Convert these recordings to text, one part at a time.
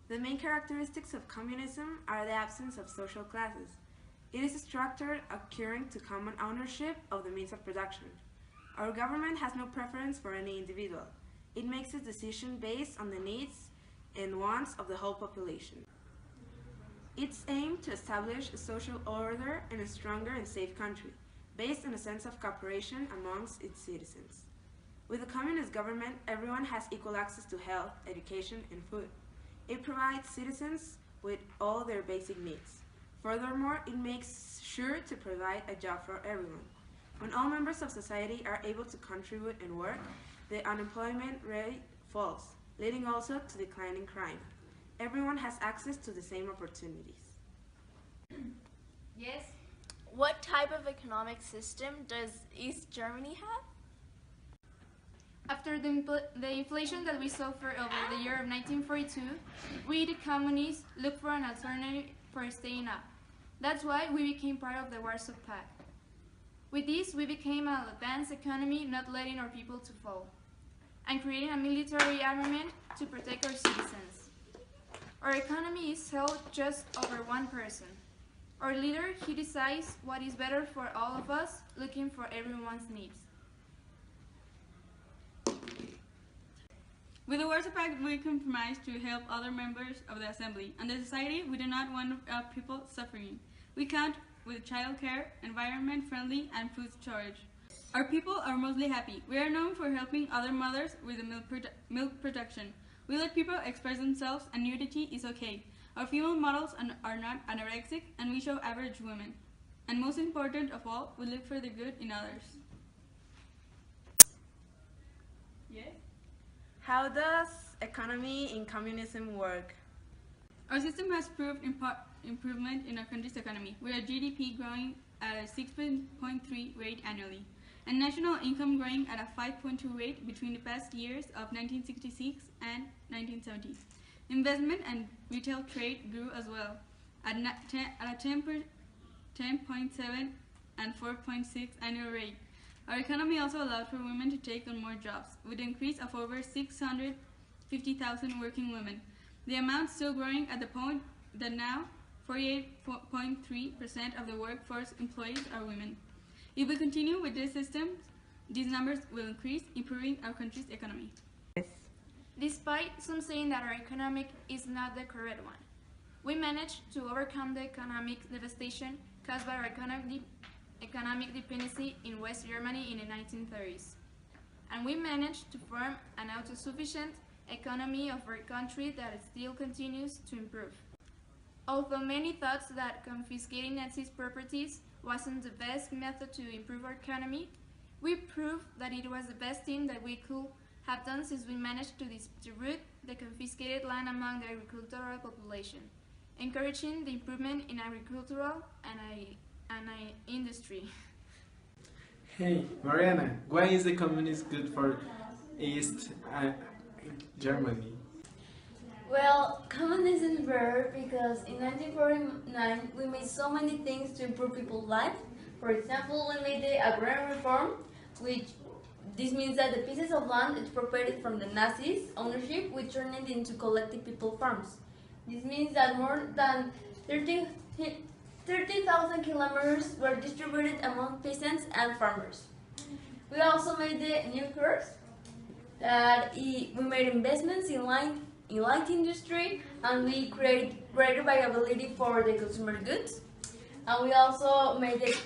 The main characteristics of communism are the absence of social classes. It is structured accruing to common ownership of the means of production. Our government has no preference for any individual. It makes its decision based on the needs and wants of the whole population. It's aimed to establish a social order and a stronger and safe country, based on a sense of cooperation amongst its citizens. With a communist government, everyone has equal access to health, education, and food. It provides citizens with all their basic needs. Furthermore, it makes sure to provide a job for everyone. When all members of society are able to contribute and work, the unemployment rate falls, leading also to declining crime. Everyone has access to the same opportunities. Yes. What type of economic system does East Germany have? After the inflation that we suffered over the year of 1942, we, the communists, looked for an alternative for staying up. That's why we became part of the Warsaw Pact. With this, we became an advanced economy, not letting our people to fall, and creating a military armament to protect our citizens. Our economy is held just over one person. Our leader, he decides what is better for all of us, looking for everyone's needs. With the Warsaw Pact, we compromised to help other members of the Assembly, and the society we do not want people suffering. We count with child care, environment-friendly, and food storage. Our people are mostly happy. We are known for helping other mothers with the milk production. We let people express themselves, and nudity is okay. Our female models are not anorexic, and we show average women. And most important of all, we look for the good in others. Yes? How does economy in communism work? Our system has proved improvement in our country's economy, with our GDP growing at a 6.3 rate annually, and national income growing at a 5.2 rate between the past years of 1966 and 1970. Investment and retail trade grew as well, at a 10.7 and 4.6 annual rate. Our economy also allowed for women to take on more jobs, with an increase of over 650,000 working women. The amount still growing at the point that now 48.3% of the workforce employees are women. If we continue with this system, these numbers will increase, improving our country's economy. Despite some saying that our economy is not the correct one, we managed to overcome the economic devastation caused by our economic dependency in West Germany in the 1930s. And we managed to form an autosufficient economy of our country that still continues to improve. Although many thought that confiscating Nazis' properties wasn't the best method to improve our economy, we proved that it was the best thing that we could have done, since we managed to distribute the confiscated land among the agricultural population, encouraging the improvement in agricultural and industry. Hey, Mariana, why is the communism good for East Germany? Well, communism is rare because in 1949 we made so many things to improve people's lives. For example, we made the agrarian reform, which this means that the pieces of land expropriated from the Nazis' ownership, we turned it into collective people farms. This means that more than 30,000 kilometers were distributed among peasants and farmers. We also made the nuclear, that we made investments in light industry, and we created greater viability for the consumer goods. And we also made the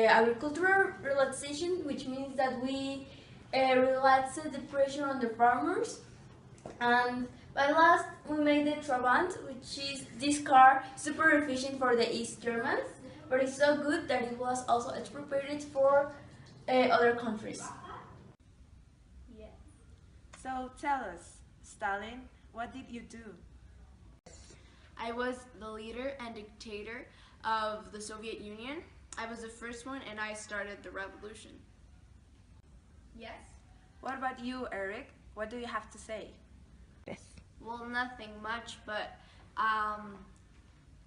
agricultural relaxation, which means that we relaxed the pressure on the farmers. And by last, we made the Trabant, which is this car, super efficient for the East Germans, but it's so good that it was also expropriated for other countries. Yeah. So tell us, Stalin, what did you do? I was the leader and dictator of the Soviet Union. I was the first one, and I started the revolution. Yes. What about you, Eric? What do you have to say? Well, nothing much, but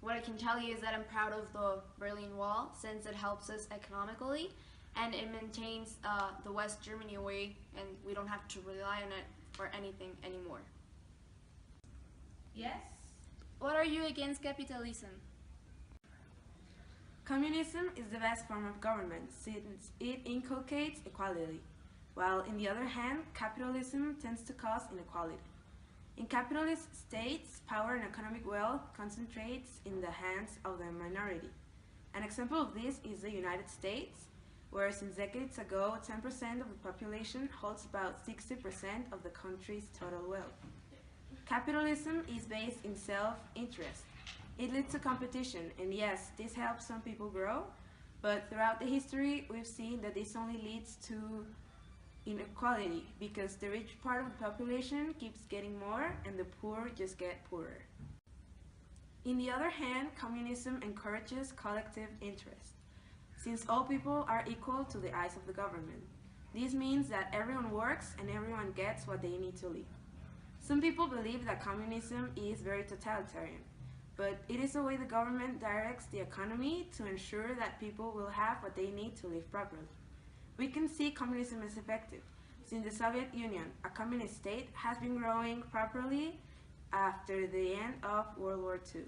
what I can tell you is that I'm proud of the Berlin Wall, since it helps us economically, and it maintains the West Germany away, and we don't have to rely on it for anything anymore. Yes. What are you against capitalism? Communism is the best form of government since it inculcates equality, while on the other hand, capitalism tends to cause inequality. In capitalist states, power and economic wealth concentrates in the hands of the minority. An example of this is the United States, where since decades ago, 10% of the population holds about 60% of the country's total wealth. Capitalism is based in self-interest. It leads to competition, and yes, this helps some people grow, but throughout the history, we've seen that this only leads to inequality because the rich part of the population keeps getting more and the poor just get poorer. On the other hand, communism encourages collective interest, since all people are equal to the eyes of the government. This means that everyone works and everyone gets what they need to live. Some people believe that communism is very totalitarian, but it is the way the government directs the economy to ensure that people will have what they need to live properly. We can see communism is effective, since the Soviet Union, a communist state, has been growing properly after the end of World War II.